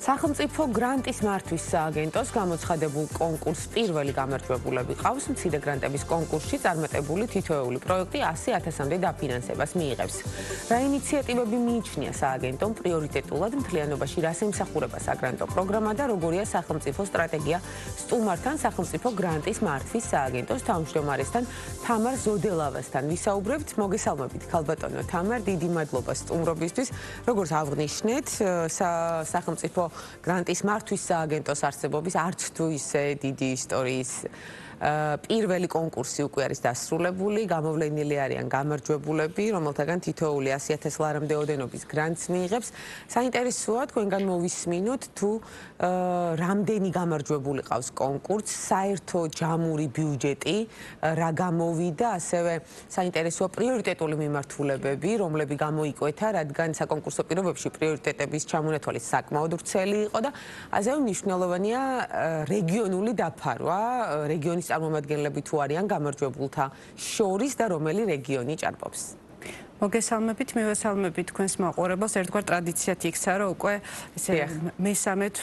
სახელმწიფო გრანტის მართვის სააგენტოს გამოცხადებულ კონკურსს პირველი გამარჯვებულები ყავს. მცირე გრანტების კონკურსში წარმატებული თითოეული პროექტი 100,000-მდე დაფინანსებას მიიღებს. რა ინიციატივები მიიჩნია სააგენტომ პრიორიტეტულად მთლიანობაში რას ემსახურება საგრანტო პროგრამა და როგორია სახელმწიფო სტრატეგია სტუმართან სახელმწიფო გრანტის მართვის სააგენტოს თავმჯდომარესთან თამარ ზოდელავასთან ვისაუბრებთ. მოგესალმებით ქალბატონო თამარ, დიდი მადლობა სტუმრობისთვის. როგორც აღნიშნეთ, სახელმწიფო გრანტის მართვის სააგენტოს არსებობის არც თუ ისე დიდი ისტორიის პირველი კონკურსი უკვე არის დასრულებული, გამოვლენილი არიან გამარჯვებულები, რომელთაგან თითოეული 100,000 ლარამდე ოდენობის გრანტს მიიღებს. საინტერესოა თქვენგან მოვისმინოთ თუ რამდენი გამარჯვებული ყავს კონკურსს, საერთო ჯამური ბიუჯეტი რა გამოვიდა, ასევე საინტერესოა პრიორიტეტული მიმართულებები, რომლები გამოიკვეთა, რადგან საკონკურსო პირობებში პრიორიტეტების ჩამონათვალის საკმაოდ ვრცელი იყო და ასევე მნიშვნელოვანია რეგიონული დაფარვა, რეგიონის წარმომადგენლები თუ არიან გამარჯვებულთა შორის და რომელი რეგიონი ჭარბობს. მოგესალმებით, მივესალმებით თქვენს მაყურებელს. ერთგვარ ტრადიციად იქცა, რომ უკვე ესე მესამედ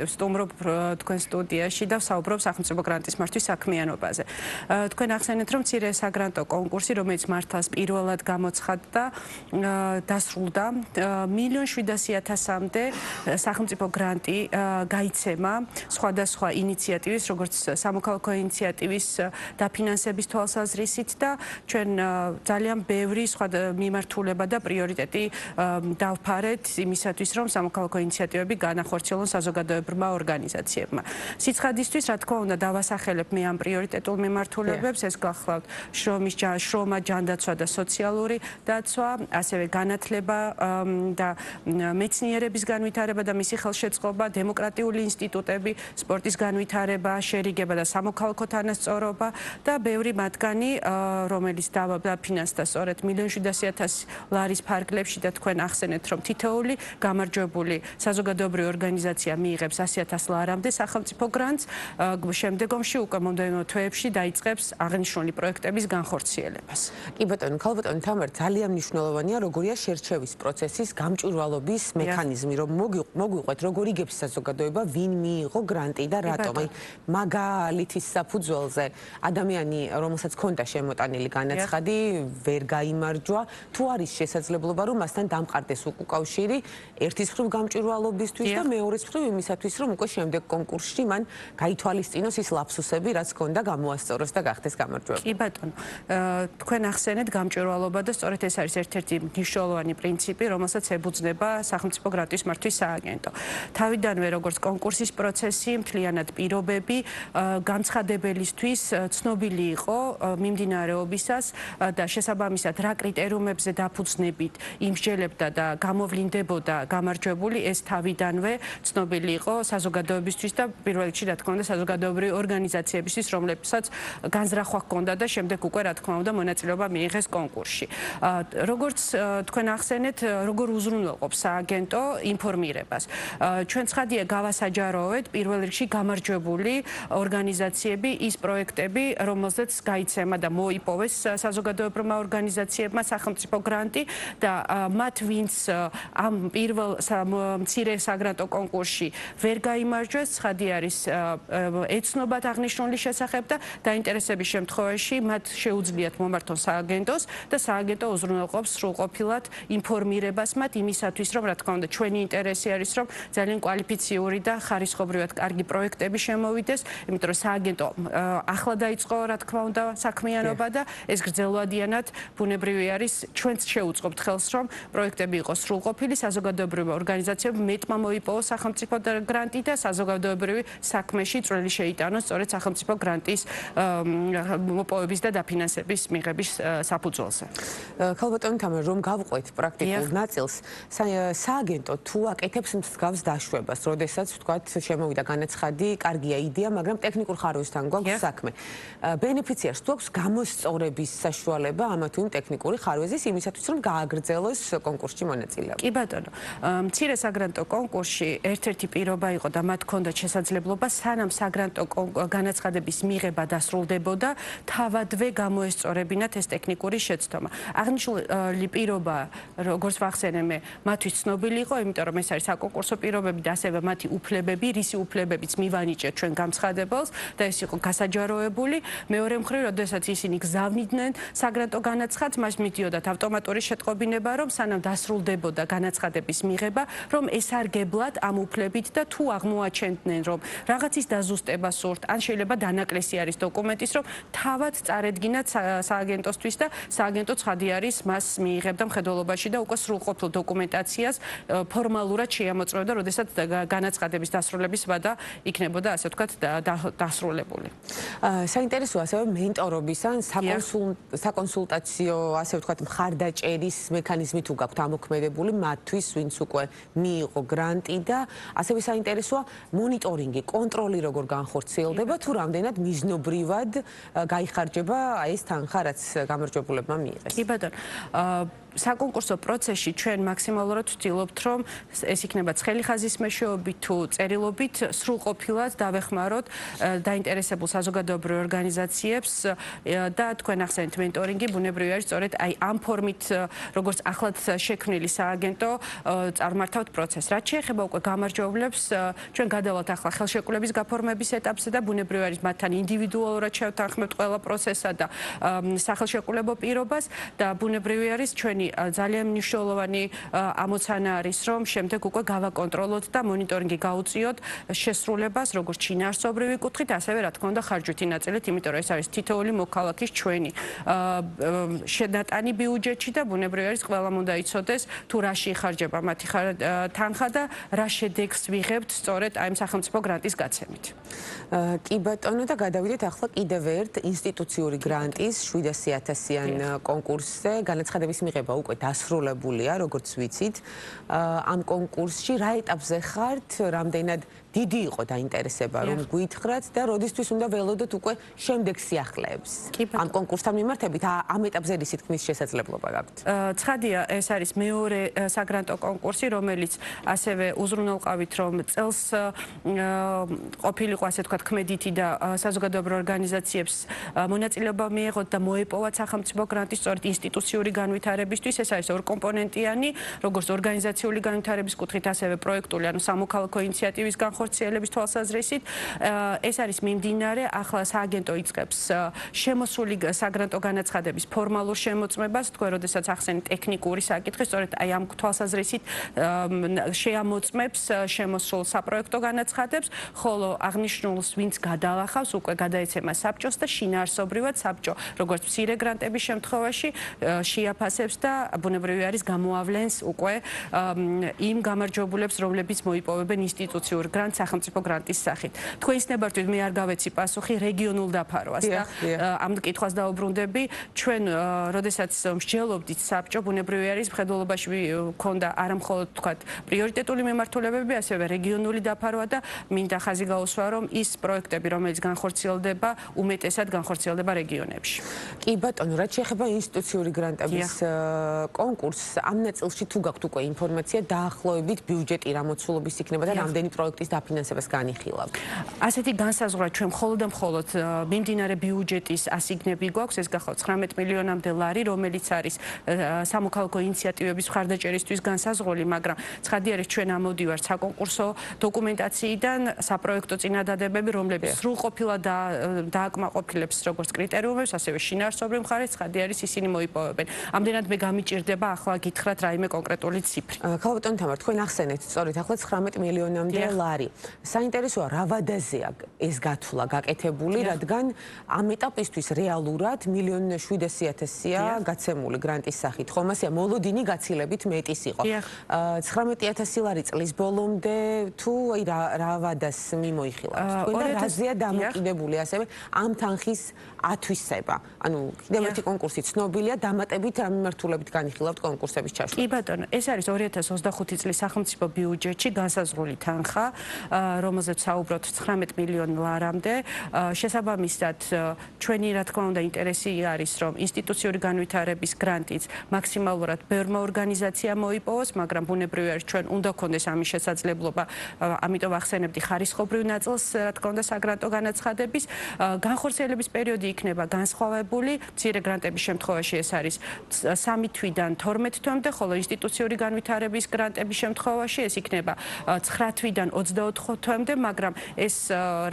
სტუმრობ თქვენ სტუდიაში და ვსაუბრობ სახელმწიფო გრანტის მართვის საქმიანობაზე. თქვენ ახსენეთ, რომ მცირე საგრანტო კონკურსი, რომელიც მართლაც პირველად გამოცხადდა, დასრულდა. 1,700,000-მდე სახელმწიფო გრანტი გაიცემა სხვადასხვა ინიციატივის, როგორც სამოქალაქო ინიციატივის დაფინანსების თვალსაზრისით და ჩვენ ძალიან ბევრი სხვა მიმართულება და პრიორიტეტი დავფარეთ იმისათვის, რომ სამოქალაქო ინიციატივები განახორციელონ საზოგადოებრივმა ორგანიზაციებმა. სიცხადისთვის, რა თქმა უნდა, დავასახელებ მე ამ პრიორიტეტულ მიმართულებებს, ეს გახლავთ შრომა, ჯანდაცვა და სოციალური დაცვა, ასევე განათლება და მეცნიერების განვითარება და მისი ხელშეწყობა, დემოკრატიული ინსტიტუტები, სპორტის განვითარება, შერიგება და სამოქალაქო თანასწორობა და ბევრი მათგანი, რომელიც დაფინანსდა სწორედ 1,700,000 ლარის ფარგლებში და თქვენ ახსენეთ, რომ თითოეული გამარჯვებული საზოგადოებრივი ორგანიზაცია მიიღებს 100,000 ლარამდე სახელმწიფო გრანტს. შემდეგომში უკვე მომდევნო თვეებში დაიწყებს აღნიშნული პროექტების განხორციელებას. კი ბატონო, ქალბატონო თამარ, ძალიან მნიშვნელოვანია როგორია შერჩევის პროცესის გამჭვირვალობის მექანიზმი, რომ მოგვიყვეთ, როგორ იგებს საზოგადოება, ვინ მიიღო გრანტი და რატომ. მაგალითის საფუძველზე ადამიანი, რომელსაც ჰქონდა შემოტანილი განაცხადი, ვერ გაიმარჯვა, თუ არის შესაძლებლობა, რომ მასთან დამყარდეს უკავშირი ერთის მხრივ გამჭვირვალობისთვის და მეორეს მხრივ იმისათვის, რომ უკვე შემდეგ კონკურსში მან გაითვალისწინოს ის ლაფსუსები, რაც ჰქონდა, გამოასწოროს და გახდეს გამარჯვებული. კი ბატონო, თქვენ ახსენეთ გამჭვირვალობა და სწორედ ეს არის ერთ-ერთი მნიშვნელოვანი პრინციპი, რომელსაც ებუძნება სახელმწიფო გრანტის მართვის სააგენტო. თავიდანვე როგორც კონკურსის პროცესი, მთლიანად პირობები განცხადებელისთვის ცნობილი იყო მიმდინარეობისას და შესაბამისად რა კრიტერიუმებზე დაფუძნებით იმსჯელებდა და გამოვლინდებოდა გამარჯვებული, ეს თავიდანვე ცნობილი იყო საზოგადოებისთვის და პირველ რიგში რა თქმა უნდა საზოგადოებრივი ორგანიზაციებისთვის, რომლებსაც განზრახვა ჰქონდა და შემდეგ უკვე რა თქმა უნდა მონაწილეობა მიიღეს კონკურსში. როგორც თქვენ ახსენეთ, როგორ უზრუნველყოფს სააგენტო ინფორმირებას. ჩვენ ცხადია გავასაჯაროვეთ პირველ რიგში გამარჯვებული ორგანიზაციები, ის პროექტები, რომელზეც გაიცემა და მოიპოვეს საზოგადოებრივმა ორგანიზაციებმა სახელმწიფო გრანტი და მათ ვინც ამ პირველ მცირე საგრანტო კონკურსში ვერ გაიმარჯვეს, ცხადი არის ეცნობათ აღნიშნული შესახებ და დაინტერესების შემთხვევაში მათ შეუძლიათ მომართონ სააგენტოს და სააგენტო უზრუნველყოფს სრულყოფილად ინფორმირებას მათ იმისათვის, რომ რა თქმა უნდა ჩვენი ინტერესი არის, რომ ძალიან კვალიფიციური და ხარისხობრივად კარგი პროექტები შემოვიდეს, იმიტომ რომ სააგენტო ახლა დაიწყო რა თქმა უნდა საქმიანობა და ეს გრძელვადიანად ბუნებრივი არის, ჩვენც შევუწყობთ ხელს, რომ პროექტები იყოს სრულყოფილი, საზოგადოებრივი ორგანიზაციები მეტმა მოიპოვოს სახელმწიფო გრანტი და საზოგადოებრივი საქმეში წვლილი შეიტანოს სწორედ სახელმწიფო გრანტის მოპოვების და დაფინანსების მიღების საფუძველზე. ქალბატონო თამარ, რომ გავყვეთ პრაქტიკულ ნაწილს, სააგენტო თუ აკეთებს მსგავს დაშვებას, როდესაც ვთქვათ შემოვიდა განაცხადი, კარგია იდეა, მაგრამ ტექნიკურ ხარვასთან გვაქვს საქმე. ბენეფიციარს თუ აქვს გამოსწორების საშუალება ამა თუ იმ ტექნიკური ხარვეზის იმისათვის, რომ გააგრძელოს კონკურსში მონაწილეობა. კი ბატონო, მცირე საგრანტო კონკურსში ერთ-ერთი პირობა იყო და მათ ჰქონდათ შესაძლებლობა სანამ საგრანტო განაცხადების მიღება დასრულდებოდა, თავადვე გამოესწორებინათ ეს ტექნიკური შეცდომა. აღნიშნული პირობა, როგორც ვახსენე, მათთვის ცნობილი იყო, იმიტომ რომ ეს არის საკონკურსო პირობები და ასევე მათი უფლებები, რისი უფლებებიც მივანიჭეთ ჩვენ გამცხადებელს და ეს იყო გასაჯაროებული. მეორე მხრივ, როდესაც ისინი გზავნიდნენ საგრანტო განაცხადს, მას მიდიოდათ ავტომატური შეტყობინება, რომ სანამ დასრულდებოდა განაცხადების მიღება, რომ ესარგებლად ამ უფლებით და თუ აღმოაჩენდნენ, რომ რაღაცის დაზუსტება სურთ, ან შეიძლება დანაკლისი არის დოკუმენტის, რომ თავად წარედგინათ სააგენტოსთვის და სააგენტო ცხადი არის მას მიიღებდა მხედველობაში და უკვე სრულყოფილ დოკუმენტაციას ფორმალურად შეამოწმებდა, როდესაც განაცხადების დასრულების ვადა იქნებოდა, ასე ვთქვათ, დასრულებული. საინტერესოა ასევე მენტორობის ან საკონსულტაციო, ასე ვთქვათ, მხარდაჭერის მექანიზმი თუ გაქვთ ამოქმედებული მათთვის, ვინც უკვე მიიღო გრანტი და ასევე საინტერესოა მონიტორინგი, კონტროლი როგორ განხორციელდება თუ რამდენად მიზნობრივად გაიხარჯება ეს თანხა, რაც გამარჯვებულებმა მიიღეს. კი ბატონო, საკონკურსო პროცესში ჩვენ მაქსიმალურად ვცდილობთ, რომ ეს იქნება ცხელი ხაზის მეშვეობით თუ წერილობით სრულყოფილად დავეხმაროთ დაინტერესებულ საზოგადოებრივ ორგანიზაციებს და თქვენ ახსენეთ მენტორინგი ბუნებრივი არის სწორედ აი ამ ფორმით, როგორც ახლად შექმნილი სააგენტო წარმართავთ პროცესს. რაც შეეხება უკვე გამარჯვებულებს, ჩვენ გადავალთ ახლა ხელშეკრულების გაფორმების ეტაპზე და ბუნებრივი არის მათთან ინდივიდუალურად შევთანხმებთ ყველა პროცესსა და სახელშეკრულებო პირობას და ბუნებრივი არის ჩვენი ძალიან მნიშვნელოვანი ამოცანა არის, რომ შემდეგ უკვე გავაკონტროლოთ და მონიტორინგი გაუწიოთ შესრულებას, როგორც შინაარსობრივი კუთხით, ასევე რა თქმა უნდა ხარჯვითი ნაწილით, იმიტომ რომ ეს არის თითოეული მოქალაქის ჩვენი შედატანი ბიუჯეტში და ბუნებრივი არის ყველამ უნდა იცოდეს თუ რაში იხარჯება მათი თანხა და რა შედეგს ვიღებთ სწორედ აი სახელმწიფო გრანტის გაცემით. კი ბატონო და გადავიდეთ ახლა კიდევ ერთ ინსტიტუციური გრანტის 700.000-იან კონკურსზე. განაცხადების მიღება უკვე დასრულებულია, როგორც ვიცით. ამ კონკურსში რა ეტაპზე ხართ, რამდენად დიდი იყო დაინტერესება, რომ გვითხრათ და როდისთვის უნდა ველოდოთ უკვე შემდეგ სიახლეებს. ამ კონკურსთან მიმართებით ამ ეტაპზე რისი თქმის შესაძლებლობა გაქვთ? ცხადია, ეს არის მეორე საგრანტო კონკურსი, რომელიც ასევე უზრუნველყავით, რომ წელს ყოფილიყო, ასე ვთქვათ, ქმედითი და საზოგადოებრივ ორგანიზაციებს მონაწილეობა მიეღოთ და მოეპოვათ სახელმწიფო გრანტი სწორედ ინსტიტუციური განვითარებისთვის. ეს არის ორკომპონენტიანი, როგორც ორგანიზაციული განვითარების კუთხით, ასევე პროექტული, ანუ სამოქალაქო ინიციატივის განხორციელების თვალსაზრისით. ეს არის მიმდინარე, ახლა სააგენტო იწყებს შემოსული საგრანტო განაცხადების ფორმალურ შემოწმებას, თქვენ როდესაც ახსენეთ ტექნიკური საკითხი, სწორედ აი ამ თვალსაზრისით შეამოწმებს შემოსულ საპროექტო განაცხადებს, ხოლო აღნიშნულს ვინც გადალახავს, უკვე გადაეცემა საბჭოს და შინაარსობრივად საბჭო, როგორც მცირე გრანტების შემთხვევაში, შეაფასებს და ბუნებრივი არის გამოავლენს უკვე იმ გამარჯვებულებს, რომლებიც მოიპოვებენ ინსტიტუციურ გრანტს სახელმწიფო გრანტის სახით. თქვენს ნებართვით მე არ გავეცი პასუხი რეგიონულ დაფარვას და ამ კითხვას დაუბრუნდები. ჩვენ, როდესაც მსჯელობდით საბჭო, ბუნებრივი არის მხედველობაში ქონდა არა მხოლოდ თქვათ პრიორიტეტული მიმართულებები, ასევე რეგიონული დაფარვა და მინდა ხაზი გაუსვა, რომ ის პროექტები, რომელიც განხორციელდება, უმეტესად განხორციელდება რეგიონებში. კი ბატონო, რაც შეეხება ინსტიტუციური გრანტების კონკურსს, ამ ნაწილში თუ გაქვთ უკვე ინფორმაცია, დაახლოებით ბიუჯეტი რა მოცულობის იქნება და რამდენი პროექტის დაფინანსებას განიხილავთ? ასეთი განსაზღვრა ჩვენ მხოლოდ და მხოლოდ მიმდინარე ბიუჯეტის ასიგნები გვაქვს, ეს გახლავთ 19 მილიონამდე ლარი, რომელიც არის სამოქალაქო ინიციატივების მხარდაჭერისთვის განსაზღვრული, მაგრამ ცხადი არის ჩვენ ამოდივართ საკონკურსო დოკუმენტაციიდან საპროექტო წინადადებები, რომლებიც სრულყოფილად დააკმაყოფილებს როგორც კრიტერიუმებს, ასევე შინაარსობრივ მხარეს, ცხადი არის ისინი მოიპოვებენ. ამდენად მე გამიჭირდება ახლა გითხრათ რაიმე კონკრეტული ციფრი. ქალბატონ თამარ, თქვენ ახსენეთ სწორედ ახლა 19 მილიონამდე ლარი. საინტერესოა რა ვადაზეა ეს გათვლა გაკეთებული, რადგან ამ ეტაპისთვის რეალურად 1.700.000-ია გაცემული გრანტის სახით. ხომ ასეა მოლოდინი გაცილებით მეტის იყო. 19.000 ლარი წლის ბოლომდე თუ აი რა ვადას მიმოიხილავთ? თქვენ და რაზეა დამოკიდებული ასევე ამ თანხის ათვისება? ანუ კიდევ ერთი კონკურსი ცნობილია დამატებით რა მიმართულებით საშუალებით განიხილავთ კონკურსების ჩაშლა. კი ბატონო, ეს არის 2025 წლის სახელმწიფო ბიუჯეტში განსაზღვრული თანხა, რომელზეც საუბრობთ 19 მილიონ ლარამდე. შესაბამისად, ჩვენი რა თქმა უნდა ინტერესი არის, რომ ინსტიტუციური განვითარების გრანტიც მაქსიმალურად ბევრმა ორგანიზაციამ მოიპოვოს, მაგრამ ბუნებრივია რომ ჩვენ უნდა გქონდეს ამის შესაძლებლობა, ამიტომ ახსენებდი ხარისხობრივ ნაწილს, რა თქმა უნდა საგრანტო განაცხადების. განხორციელების პერიოდი იქნება განსხვავებული, მცირე გრანტების შემთხვევაში ეს არის 3 თვიდან 12 თვემდე, ხოლო ინსტიტუციური განვითარების გრანტების შემთხვევაში ეს იქნება 9 თვიდან 24 თვემდე, მაგრამ ეს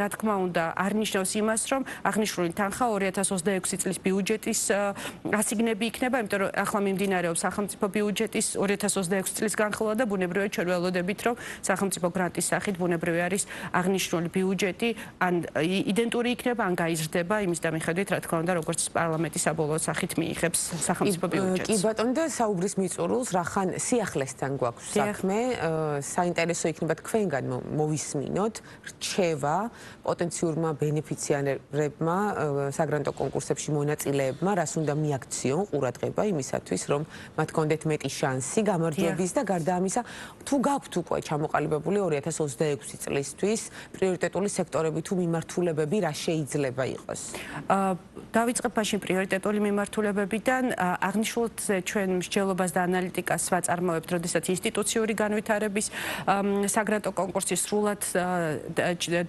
რა თქმა უნდა არ ნიშნავს იმას, რომ აღნიშნული თანხა 2026 წლის ბიუჯეტის ასიგნები იქნება, იმიტომ რომ ახლა მიმდინარეობს სახელმწიფო ბიუჯეტის 2026 წლის განხილვა და ბუნებრივია ჩვენ ველოდებით, რომ სახელმწიფო გრანტის სახით ბუნებრივია არის აღნიშნული ბიუჯეტი ან იდენტური იქნება, ან გაიზრდება იმის და მიხედვით, რა თქმა უნდა, როგორც პარლამენტი საბოლოო სახით მიიღებს სახელმწიფო ბიუჯეტს. კი ბატონო და საუბრის მიწურულს რახან სიახლესთან გვაქვს საქმე, საინტერესო იქნება თქვენგან მოვისმინოთ რჩევა პოტენციურმა ბენეფიციარებმა საგრანტო კონკურსებში მონაწილეებმა, რას უნდა მიაქციონ ყურადღება იმისათვის, რომ მათ კონდეთ მეტი შანსი გამარჯვების და გარდა ამისა, თუ გაქვთ უკვე ჩამოყალიბებული 2026 წლისთვის პრიორიტეტული სექტორები თუ მიმართულებები რა შეიძლება იყოს? დავიწყებ მაშინ პრიორიტეტული მიმართულებებიდან. აღნიშნულთ ჩვენ მსჯელობას და ანალიტიკას ვაწარმოებთ, როდესაც ინსტიტუციური განვითარების საგრანტო კონკურსი სრულად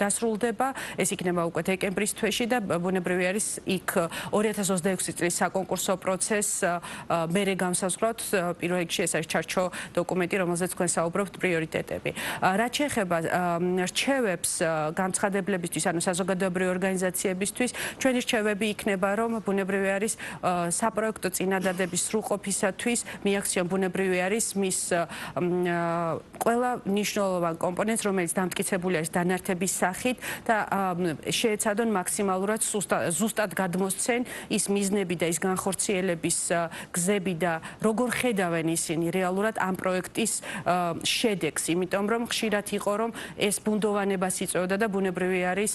დასრულდება. ეს იქნება უკვე დეკემბრის თვეში და ბუნებრივი არის იქ 2026 წლის საკონკურსო პროცესს მერე განსაზღვრავთ. პირველ რიგში ეს არის ჩარჩო დოკუმენტი, რომელზეც თქვენ საუბრობთ პრიორიტეტები. რაც შეეხება რჩევებს განცხადებლებისთვის, ანუ საზოგადოებრივი ორგანიზაციებისთვის, ჩვენი რჩევები იქნება, რომ ბუნებრივი არის საპროექტო წინადადების სრულყოფისათვის მიაქციონ ბუნებრივი არის მის ყველა მნიშვნელოვან კომპონენტს, რომელიც დამტკიცებული არის დანართების სახით და შეეცადონ მაქსიმალურად ზუსტად გადმოსცენ ის მიზნები და ის განხორციელების გზები და როგორ ხედავენ ისინი რეალურად ამ პროექტის შედეგს, იმიტომ რომ ხშირად იყო რომ ეს ბუნდოვანებას იწვევდა და ბუნებრივი არის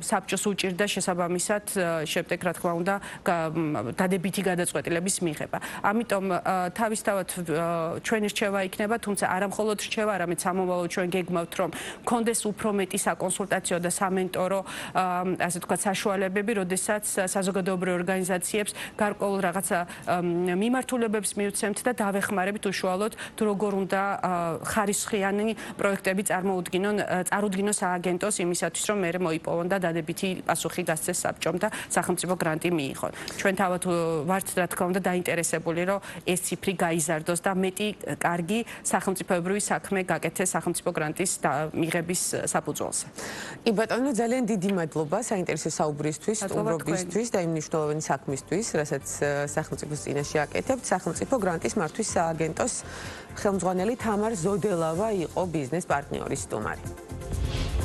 საბჭოს უჭირდა შესაბამისად შემდეგ რა თქმა უნდა დადებითი გადაწყვეტილების მიღება. ამიტომ თავისთავად ჩვენი რჩევა იქნება, თუმცა არა მხოლოდ რჩევა, არამედ სამომავლოდ ჩვენ გეგმავთ, რომ კონდეს უფრო მეტი საკონსულტაციო და სამენტორო ასე ვთქვათ საშუალებები, როდესაც საზოგადოებრივ ორგანიზაციებს გარკვეულ რაღაცა მიმართულებებს მივცემთ და დავეხმარებით უშუალოდ თუ როგორ უნდა ხარისხიანი პროექტები წარუდგინონ სააგენტოს იმისათვის, რომ მე მოიპოვონ და დადებითი პასუხი დასცეს საბჭომ და სახელმწიფო გრანტი მიიღონ. ჩვენ თავად ვართ რა თქმა უნდა დაინტერესებული, რომ ეს ციფრი გაიზარდოს და მეტი კარგი სახელმწიფოებრივი საქმე გაკეთდეს სახელმწიფო გრანტის მიღების საფუძველზე. კი ბატონო, ძალიან დიდი მადლობა საინტერესო საუბრისთვის, სტუმრობისთვის და იმ მნიშვნელოვანი საქმისთვის, რასაც სახელმწიფოს წინაშე აკეთებთ. სახელმწიფო გრანტის მართვის სააგენტოს ხელმძღვანელი თამარ ზოდელავა იყო ბიზნეს პარტნიორის სტუმარი.